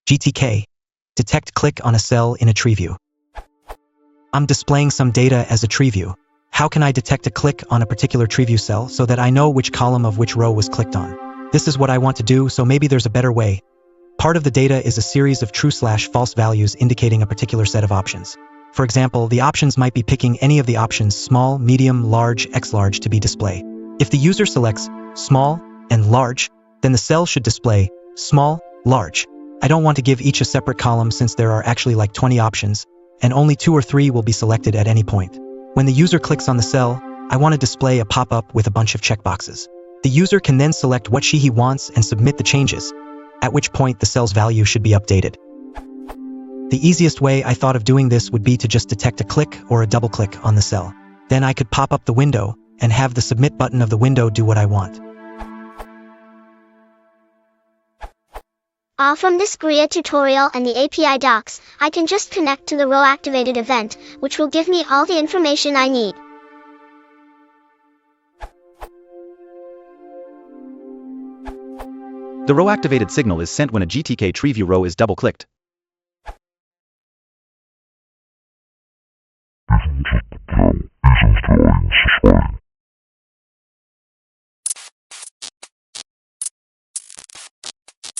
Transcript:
GTK. Detect click on a cell in a TreeView. I'm displaying some data as a TreeView. How can I detect a click on a particular TreeView cell so that I know which column of which row was clicked on? This is what I want to do, so maybe there's a better way. Part of the data is a series of true/false values indicating a particular set of options. For example, the options might be picking any of the options small, medium, large, x-large to be displayed. If the user selects small and large, then the cell should display small, large. I don't want to give each a separate column since there are actually like 20 options, and only 2 or 3 will be selected at any point. When the user clicks on the cell, I want to display a pop-up with a bunch of checkboxes. The user can then select what he wants and submit the changes, at which point the cell's value should be updated. The easiest way I thought of doing this would be to just detect a click or a double click on the cell. Then I could pop up the window and have the submit button of the window do what I want. From this GRIA tutorial and the API docs, I can just connect to the row-activated event, which will give me all the information I need. The row-activated signal is sent when a GTK TreeView row is double-clicked.